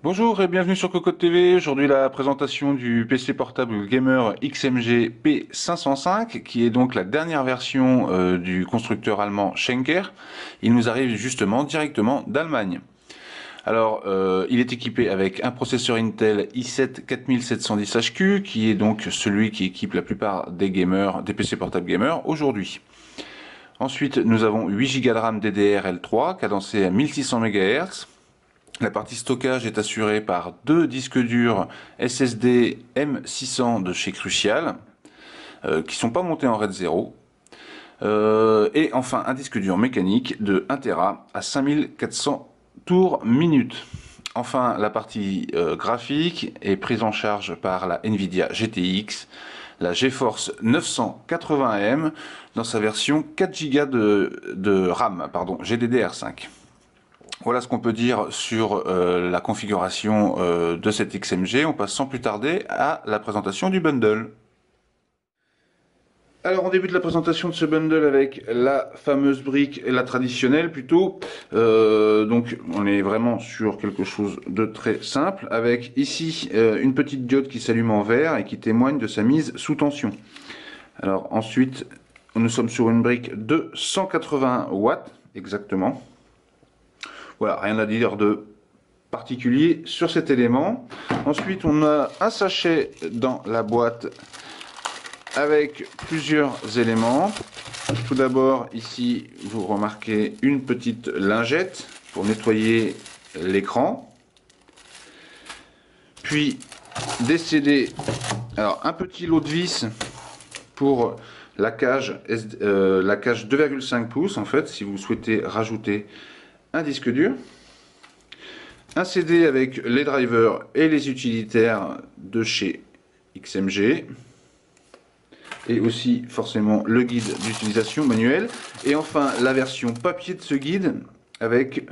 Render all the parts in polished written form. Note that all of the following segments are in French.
Bonjour et bienvenue sur Cocotte TV. Aujourd'hui la présentation du PC portable gamer XMG P505 qui est donc la dernière version du constructeur allemand Schenker. Il nous arrive justement directement d'Allemagne. Alors il est équipé avec un processeur Intel i7 4710HQ qui est donc celui qui équipe la plupart des gamers, des PC portables gamers aujourd'hui. Ensuite nous avons 8 Go de RAM DDR-L3 cadencé à 1600 MHz. La partie stockage est assurée par deux disques durs SSD M600 de chez Crucial, qui ne sont pas montés en RAID 0. Et enfin un disque dur mécanique de 1 Tera à 5400 tours minute. Enfin la partie graphique est prise en charge par la Nvidia GTX, la GeForce 980M dans sa version 4 Go de RAM, GDDR5. Voilà ce qu'on peut dire sur la configuration de cette XMG. On passe sans plus tarder à la présentation du bundle. Alors on débute la présentation de ce bundle avec la fameuse brique, la traditionnelle plutôt. Donc on est vraiment sur quelque chose de très simple, avec ici une petite diode qui s'allume en vert et qui témoigne de sa mise sous tension. Alors ensuite nous sommes sur une brique de 180 watts exactement. Voilà, rien à dire de particulier sur cet élément. Ensuite, on a un sachet dans la boîte avec plusieurs éléments. Tout d'abord, ici, vous remarquez une petite lingette pour nettoyer l'écran. Puis, des CD. Alors, un petit lot de vis pour la cage 2,5 pouces, en fait, si vous souhaitez rajouter un disque dur, un CD avec les drivers et les utilitaires de chez XMG, et aussi forcément le guide d'utilisation manuel, et enfin la version papier de ce guide avec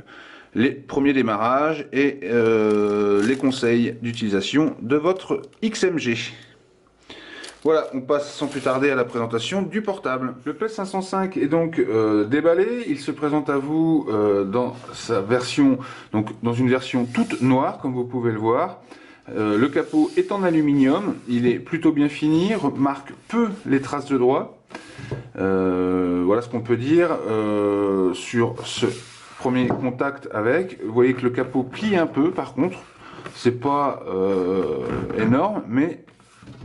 les premiers démarrages et les conseils d'utilisation de votre XMG. Voilà, on passe sans plus tarder à la présentation du portable. Le P505 est donc déballé. Il se présente à vous dans sa version, donc dans une version toute noire, comme vous pouvez le voir. Le capot est en aluminium. Il est plutôt bien fini, remarque peu les traces de doigts. Voilà ce qu'on peut dire sur ce premier contact avec. Vous voyez que le capot plie un peu, par contre. C'est pas énorme, mais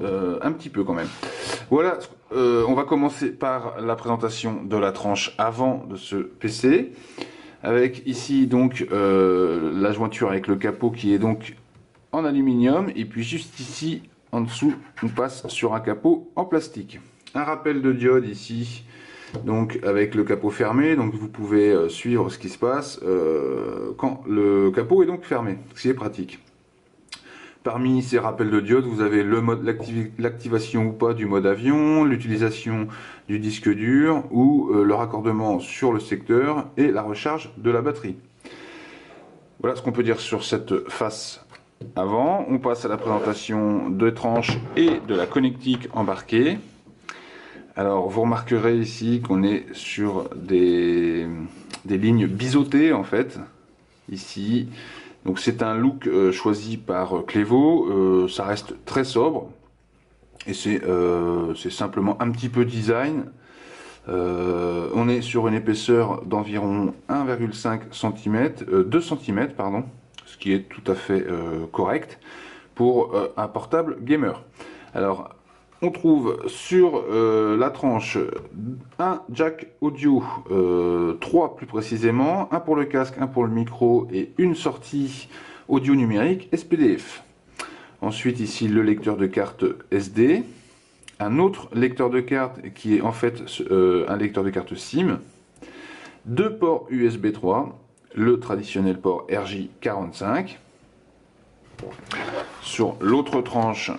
un petit peu quand même. Voilà, on va commencer par la présentation de la tranche avant de ce PC, avec ici donc la jointure avec le capot qui est donc en aluminium, et puis juste ici en dessous on passe sur un capot en plastique. Un rappel de diode ici, donc avec le capot fermé, donc vous pouvez suivre ce qui se passe quand le capot est donc fermé, ce qui est pratique. Parmi ces rappels de diode, vous avez le mode, l'activation ou pas du mode avion, l'utilisation du disque dur ou le raccordement sur le secteur et la recharge de la batterie. Voilà ce qu'on peut dire sur cette face avant. On passe à la présentation des tranches et de la connectique embarquée. Alors vous remarquerez ici qu'on est sur des lignes biseautées en fait, ici. Donc c'est un look choisi par Clevo, ça reste très sobre et c'est simplement un petit peu design. On est sur une épaisseur d'environ 1,5 cm, 2 cm pardon, ce qui est tout à fait correct pour un portable gamer. Alors on trouve sur la tranche un jack audio, 3 plus précisément, un pour le casque, un pour le micro et une sortie audio numérique SPDF. Ensuite ici le lecteur de carte SD, un autre lecteur de carte qui est en fait un lecteur de carte SIM, deux ports USB 3, le traditionnel port RJ45. Sur l'autre tranche,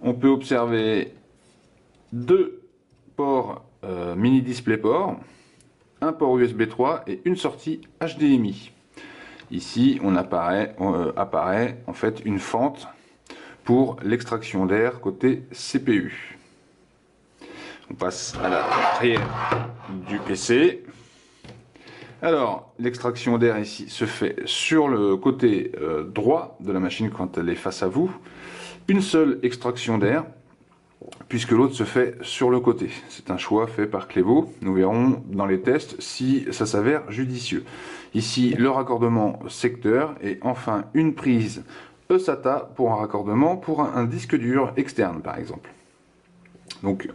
on peut observer deux ports mini DisplayPort, un port USB 3 et une sortie HDMI. Ici, on apparaît en fait une fente pour l'extraction d'air côté CPU. On passe à l'arrière du PC. Alors, l'extraction d'air ici se fait sur le côté droit de la machine quand elle est face à vous. Une seule extraction d'air, puisque l'autre se fait sur le côté. C'est un choix fait par Clévo. Nous verrons dans les tests si ça s'avère judicieux. Ici, le raccordement secteur et enfin une prise eSATA pour un raccordement pour un disque dur externe par exemple. Donc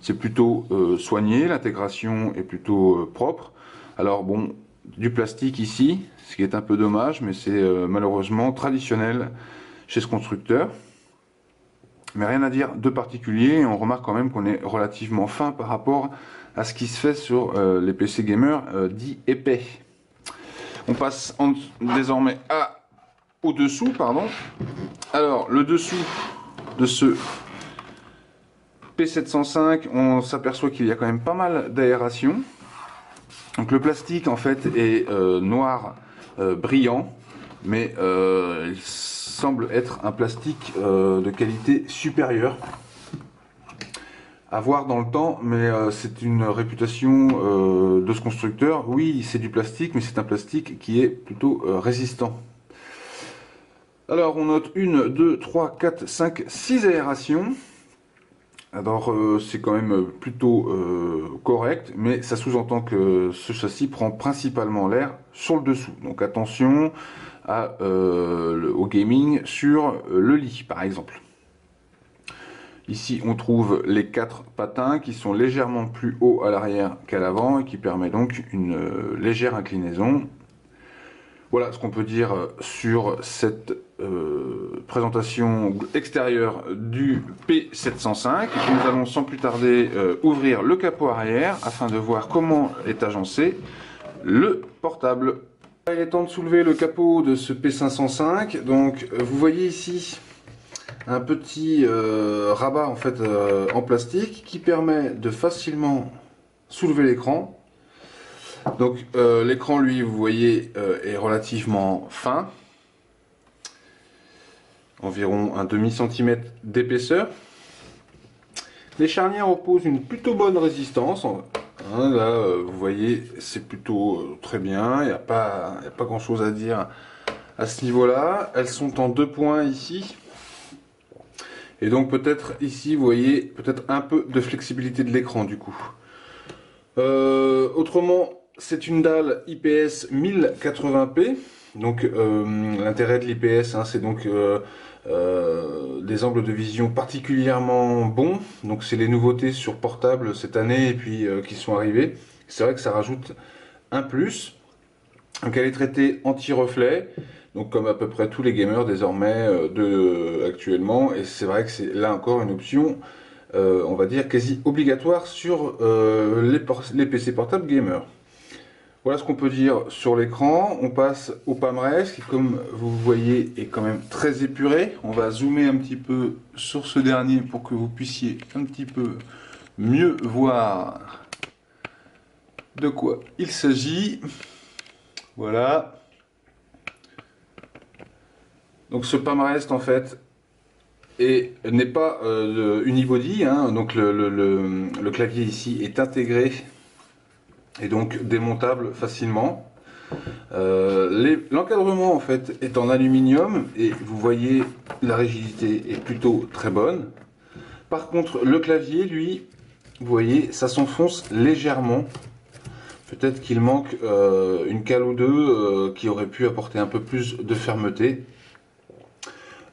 c'est plutôt soigné, l'intégration est plutôt propre. Alors bon, du plastique ici, ce qui est un peu dommage, mais c'est malheureusement traditionnel chez ce constructeur. Mais rien à dire de particulier, on remarque quand même qu'on est relativement fin par rapport à ce qui se fait sur les PC gamers dits épais. On passe désormais au dessous, pardon. Alors, le dessous de ce P705, on s'aperçoit qu'il y a quand même pas mal d'aération. Donc le plastique en fait est noir brillant, mais il semble être un plastique de qualité supérieure. À voir dans le temps, mais c'est une réputation de ce constructeur. Oui, c'est du plastique, mais c'est un plastique qui est plutôt résistant. Alors, on note 1, 2, 3, 4, 5, 6 aérations. Alors, c'est quand même plutôt correct, mais ça sous-entend que ce châssis prend principalement l'air sur le dessous. Donc, attention au gaming sur le lit, par exemple. Ici, on trouve les 4 patins qui sont légèrement plus hauts à l'arrière qu'à l'avant et qui permet donc une légère inclinaison. Voilà ce qu'on peut dire sur cette présentation extérieure du P705. Nous allons sans plus tarder ouvrir le capot arrière afin de voir comment est agencé le portable. Il est temps de soulever le capot de ce P505. Donc, vous voyez ici un petit rabat en fait en plastique qui permet de facilement soulever l'écran. Donc l'écran lui vous voyez est relativement fin, environ un demi-centimètre d'épaisseur. Les charnières opposent une plutôt bonne résistance. Là vous voyez c'est plutôt très bien, il n'y a pas grand chose à dire à ce niveau là. Elles sont en 2 points ici. Et donc peut-être ici, vous voyez, peut-être un peu de flexibilité de l'écran du coup. Autrement, c'est une dalle IPS 1080p. Donc l'intérêt de l'IPS, c'est donc des angles de vision particulièrement bons. Donc c'est les nouveautés sur portable cette année et puis qui sont arrivées. C'est vrai que ça rajoute un plus. Donc elle est traitée anti-reflet. Donc comme à peu près tous les gamers désormais actuellement, et c'est vrai que c'est là encore une option, on va dire quasi obligatoire sur les PC portables gamers. Voilà ce qu'on peut dire sur l'écran. On passe au palmarès qui, comme vous voyez, est quand même très épuré. On va zoomer un petit peu sur ce dernier pour que vous puissiez un petit peu mieux voir de quoi il s'agit. Voilà. Donc ce palmarès en fait n'est pas unibody, donc le clavier ici est intégré et donc démontable facilement. L'encadrement en fait est en aluminium et vous voyez la rigidité est plutôt très bonne. Par contre le clavier lui, vous voyez, ça s'enfonce légèrement. Peut-être qu'il manque une cale ou deux qui aurait pu apporter un peu plus de fermeté.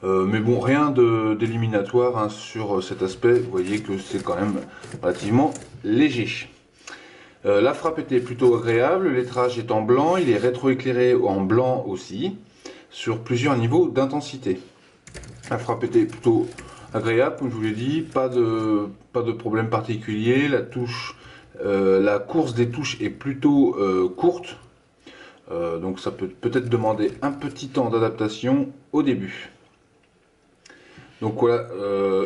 Mais bon, rien d'éliminatoire sur cet aspect. Vous voyez que c'est quand même relativement léger. La frappe était plutôt agréable. Le lettrage est en blanc. Il est rétroéclairé en blanc aussi, sur plusieurs niveaux d'intensité. La frappe était plutôt agréable, comme je vous l'ai dit. Pas de problème particulier. La course des touches est plutôt courte. Donc ça peut peut-être demander un petit temps d'adaptation au début. Donc voilà,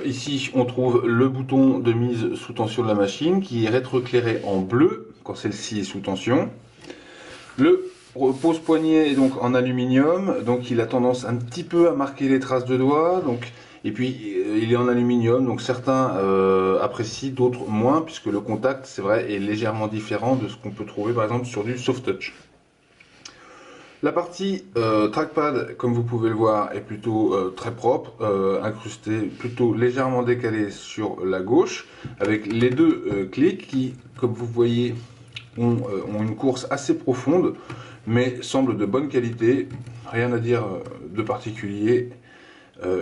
ici on trouve le bouton de mise sous tension de la machine qui est rétroéclairé en bleu quand celle-ci est sous tension. Le pose-poignet est donc en aluminium, donc il a tendance un petit peu à marquer les traces de doigts. Et puis il est en aluminium, donc certains apprécient, d'autres moins, puisque le contact, c'est vrai, est légèrement différent de ce qu'on peut trouver par exemple sur du soft touch. La partie trackpad, comme vous pouvez le voir, est plutôt très propre, incrustée, plutôt légèrement décalée sur la gauche, avec les deux clics qui, comme vous voyez, ont une course assez profonde, mais semblent de bonne qualité. Rien à dire de particulier.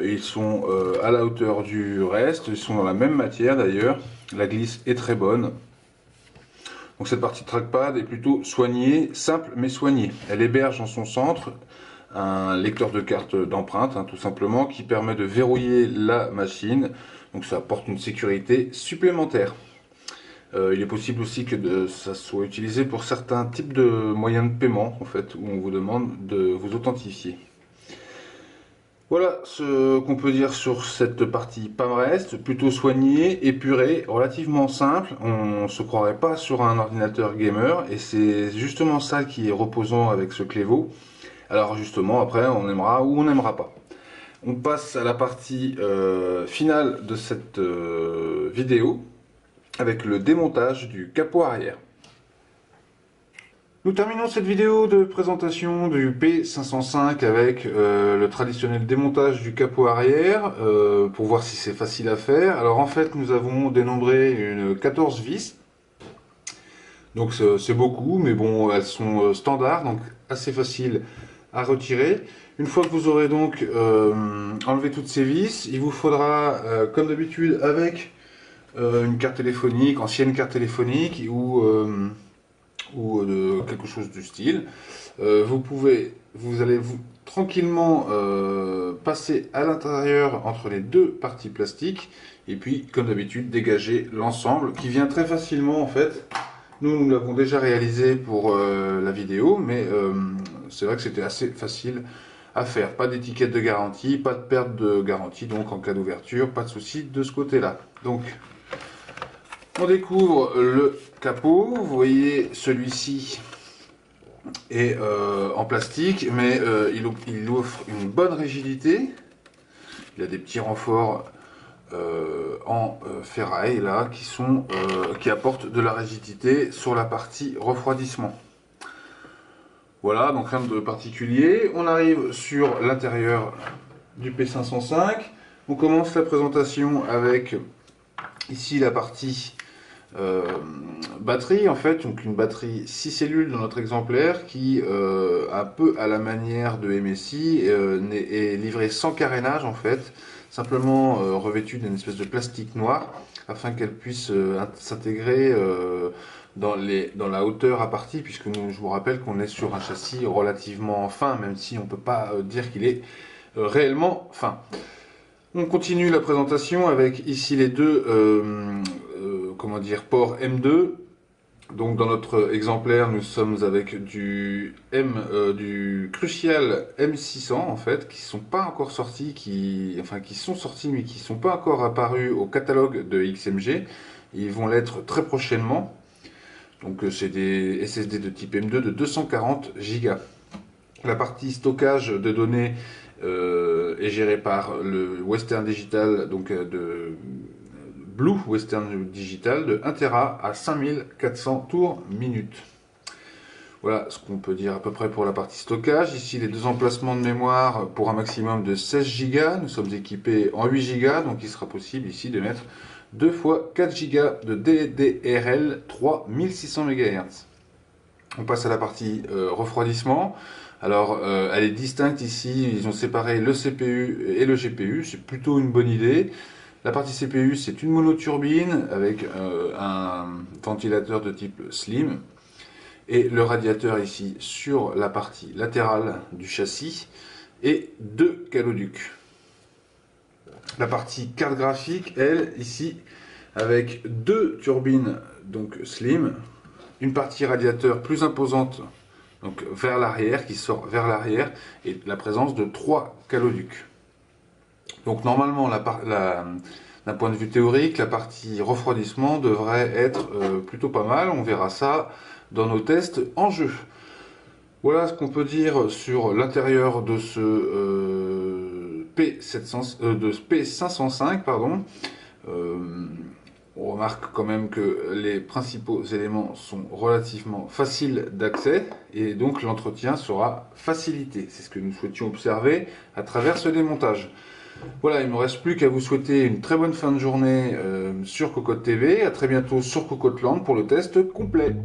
Ils sont à la hauteur du reste, ils sont dans la même matière d'ailleurs. La glisse est très bonne. Donc cette partie trackpad est plutôt soignée, simple mais soignée. Elle héberge en son centre un lecteur de carte d'empreinte, tout simplement, qui permet de verrouiller la machine. Donc ça apporte une sécurité supplémentaire. Il est possible aussi que ça soit utilisé pour certains types de moyens de paiement, en fait, où on vous demande de vous authentifier. Voilà ce qu'on peut dire sur cette partie PAMRest, plutôt soignée, épurée, relativement simple. On ne se croirait pas sur un ordinateur gamer, et c'est justement ça qui est reposant avec ce Clevo. Alors justement, après, on aimera ou on n'aimera pas. On passe à la partie finale de cette vidéo, avec le démontage du capot arrière. Nous terminons cette vidéo de présentation du P505 avec le traditionnel démontage du capot arrière pour voir si c'est facile à faire. Alors en fait, nous avons dénombré une 14 vis. Donc c'est beaucoup, mais bon, elles sont standards, donc assez faciles à retirer. Une fois que vous aurez donc enlevé toutes ces vis, il vous faudra, comme d'habitude, avec une carte téléphonique, ancienne carte téléphonique ou quelque chose du style. Vous allez tranquillement passer à l'intérieur entre les deux parties plastiques et puis, comme d'habitude, dégager l'ensemble qui vient très facilement en fait. Nous l'avons déjà réalisé pour la vidéo, mais c'est vrai que c'était assez facile à faire. Pas d'étiquette de garantie, pas de perte de garantie, donc en cas d'ouverture, pas de souci de ce côté-là. Donc, on découvre le capot. Vous voyez, celui-ci est en plastique, mais il offre une bonne rigidité. Il a des petits renforts en ferraille là qui apportent de la rigidité sur la partie refroidissement. Voilà, donc rien de particulier. On arrive sur l'intérieur du P505. On commence la présentation avec ici la partie batterie, en fait, donc une batterie 6 cellules dans notre exemplaire qui, un peu à la manière de MSI, est livrée sans carénage en fait, simplement revêtue d'une espèce de plastique noir afin qu'elle puisse s'intégrer dans la hauteur à partie, puisque je vous rappelle qu'on est sur un châssis relativement fin, même si on ne peut pas dire qu'il est réellement fin. On continue la présentation avec ici les deux ports M2. Donc dans notre exemplaire, nous sommes avec du Crucial M600 en fait, qui sont pas encore sortis, qui sont sortis mais qui sont pas encore apparus au catalogue de XMG. Ils vont l'être très prochainement. Donc c'est des SSD de type M2 de 240 Go. La partie stockage de données est gérée par le Western Digital, donc de Blue Western Digital de 1 Tera à 5400 tours minute. Voilà ce qu'on peut dire à peu près pour la partie stockage. Ici les deux emplacements de mémoire pour un maximum de 16 Go. Nous sommes équipés en 8 Go, donc il sera possible ici de mettre 2 fois 4 Go de DDRL 3600 MHz. On passe à la partie refroidissement. Alors, elle est distincte ici, ils ont séparé le CPU et le GPU, c'est plutôt une bonne idée. La partie CPU, c'est une monoturbine avec un ventilateur de type slim. Et le radiateur ici sur la partie latérale du châssis et deux caloducs. La partie carte graphique, elle, ici, avec deux turbines donc slim, une partie radiateur plus imposante donc vers l'arrière, qui sort vers l'arrière, et la présence de 3 caloducs. Donc normalement d'un point de vue théorique, la partie refroidissement devrait être plutôt pas mal. On verra ça dans nos tests en jeu. Voilà ce qu'on peut dire sur l'intérieur de ce P505, pardon. On remarque quand même que les principaux éléments sont relativement faciles d'accès et donc l'entretien sera facilité. C'est ce que nous souhaitions observer à travers ce démontage. Voilà, il ne me reste plus qu'à vous souhaiter une très bonne fin de journée sur Cocotte TV. À très bientôt sur Cocotte Land pour le test complet.